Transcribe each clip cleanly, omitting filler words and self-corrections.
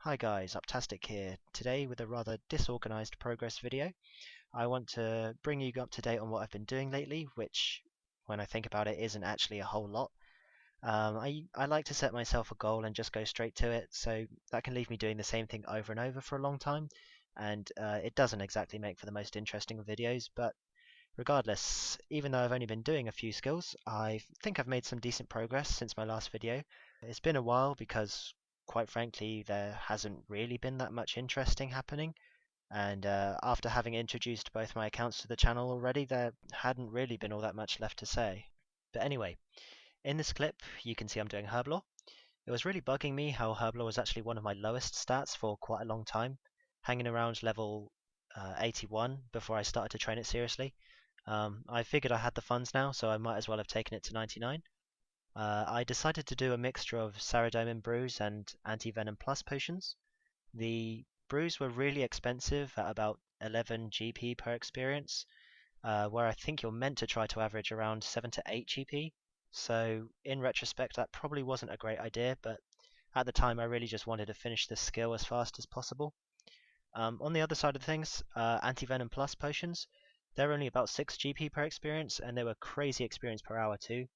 Hi guys, Uptastic here. Today with a rather disorganized progress video. I want to bring you up to date on what I've been doing lately, which, when I think about it, isn't actually a whole lot. I like to set myself a goal and just go straight to it, so that can leave me doing the same thing over and over for a long time, and it doesn't exactly make for the most interesting of videos, but regardless, even though I've only been doing a few skills, I think I've made some decent progress since my last video. It's been a while because, quite frankly, there hasn't really been that much interesting happening. And after having introduced both my accounts to the channel already, there hadn't really been all that much left to say. But anyway, in this clip, you can see I'm doing Herblore. It was really bugging me how Herblore was actually one of my lowest stats for quite a long time, hanging around level 81 before I started to train it seriously. I figured I had the funds now, so I might as well have taken it to 99. I decided to do a mixture of Saradomin brews and Anti-Venom Plus potions. The brews were really expensive at about 11 GP per experience, where I think you're meant to try to average around 7 to 8 GP. So in retrospect, that probably wasn't a great idea, but at the time I really just wanted to finish the skill as fast as possible. On the other side of things, Anti-Venom Plus potions, they're only about 6 GP per experience, and they were crazy experience per hour too.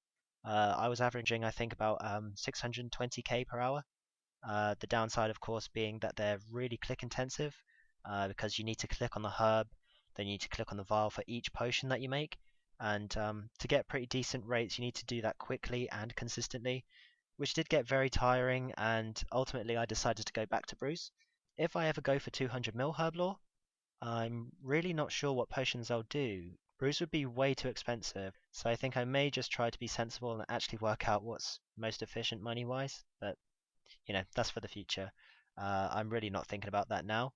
I was averaging, I think, about 620k per hour. The downside, of course, being that they're really click intensive, because you need to click on the herb, then you need to click on the vial for each potion that you make, and to get pretty decent rates, you need to do that quickly and consistently, which did get very tiring, and ultimately I decided to go back to brews. If I ever go for 200 mil Herblore, I'm really not sure what potions I'll do. Brews would be way too expensive, so I think I may just try to be sensible and actually work out what's most efficient money-wise, but that's for the future. I'm really not thinking about that now.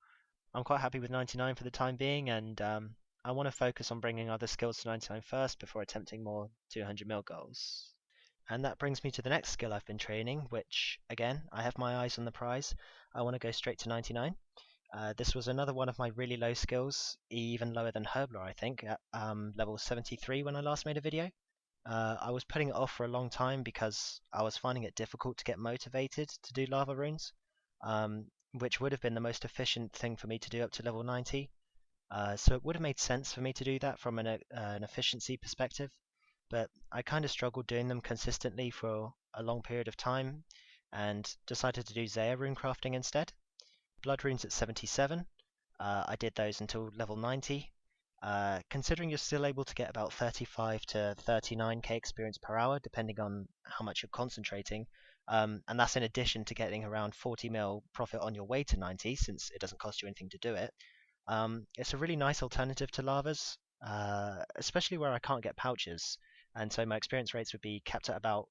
I'm quite happy with 99 for the time being, and I want to focus on bringing other skills to 99 first before attempting more 200 mil goals. And that brings me to the next skill I've been training, which, again, I have my eyes on the prize. I want to go straight to 99. This was another one of my really low skills, even lower than Herblore, I think, at level 73 when I last made a video. I was putting it off for a long time because I was finding it difficult to get motivated to do lava runes, which would have been the most efficient thing for me to do up to level 90. So it would have made sense for me to do that from an efficiency perspective, but I kind of struggled doing them consistently for a long period of time and decided to do Zeah rune crafting instead. Blood runes at 77. I did those until level 90. Considering you're still able to get about 35 to 39k experience per hour, depending on how much you're concentrating, and that's in addition to getting around 40 mil profit on your way to 90, since it doesn't cost you anything to do it. It's a really nice alternative to lavas, especially where I can't get pouches, and so my experience rates would be capped at about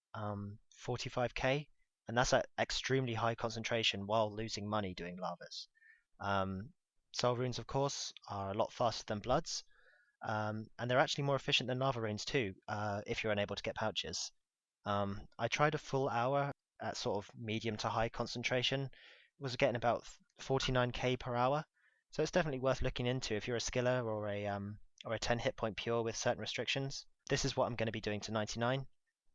45k, and that's at extremely high concentration while losing money doing lavas. Soul runes, of course, are a lot faster than bloods, and they're actually more efficient than lava runes too, if you're unable to get pouches. I tried a full hour at sort of medium to high concentration, was getting about 49k per hour, so it's definitely worth looking into if you're a skiller or a 10 hit point pure with certain restrictions. This is what I'm going to be doing to 99.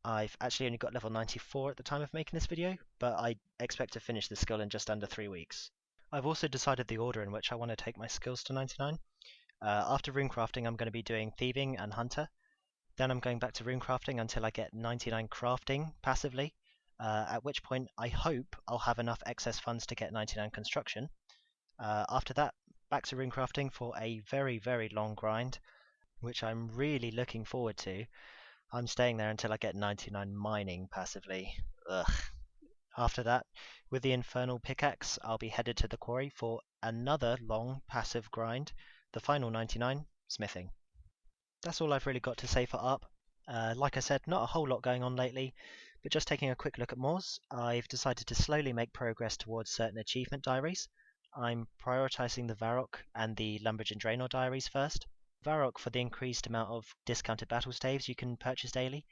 I've actually only got level 94 at the time of making this video, but I expect to finish the skill in just under 3 weeks. I've also decided the order in which I want to take my skills to 99. After runecrafting, I'm going to be doing thieving and hunter. Then I'm going back to runecrafting until I get 99 crafting passively, at which point I hope I'll have enough excess funds to get 99 construction. After that, back to runecrafting for a very, very long grind, which I'm really looking forward to. I'm staying there until I get 99 mining passively. Ugh. After that, with the infernal pickaxe, I'll be headed to the quarry for another long passive grind, the final 99, smithing. That's all I've really got to say for up. Like I said, not a whole lot going on lately, but just taking a quick look at Moors, I've decided to slowly make progress towards certain achievement diaries. I'm prioritizing the Varrock and the Lumbridge and Draenor diaries first. Varrock for the increased amount of discounted battle staves you can purchase daily,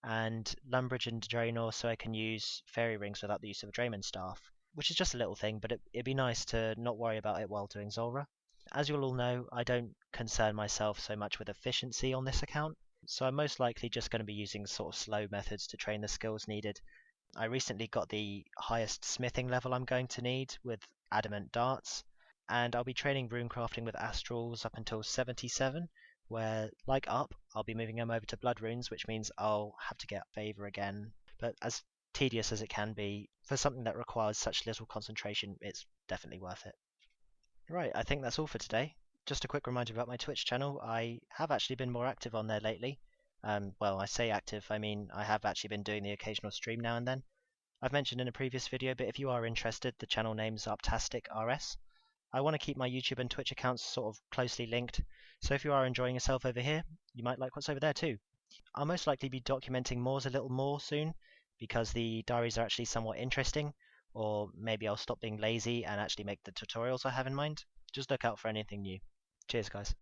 and Lumbridge and Draenor so I can use fairy rings without the use of a Drayman staff, which is just a little thing, but it'd be nice to not worry about it while doing Zulrah. As you'll all know, I don't concern myself so much with efficiency on this account, so I'm most likely just going to be using sort of slow methods to train the skills needed. I recently got the highest smithing level I'm going to need with adamant darts, and I'll be training runecrafting with astrals up until 77, where, like Up, I'll be moving them over to blood runes, which means I'll have to get favor again. But as tedious as it can be, for something that requires such little concentration, it's definitely worth it. Right, I think that's all for today. Just a quick reminder about my Twitch channel. I have actually been more active on there lately. Well, I say active, I mean I have actually been doing the occasional stream now and then. I've mentioned in a previous video, but if you are interested, the channel name's Uptastic RS. I want to keep my YouTube and Twitch accounts sort of closely linked, so if you are enjoying yourself over here, you might like what's over there too. I'll most likely be documenting Moors a little more soon, because the diaries are actually somewhat interesting, or maybe I'll stop being lazy and actually make the tutorials I have in mind. Just look out for anything new. Cheers, guys.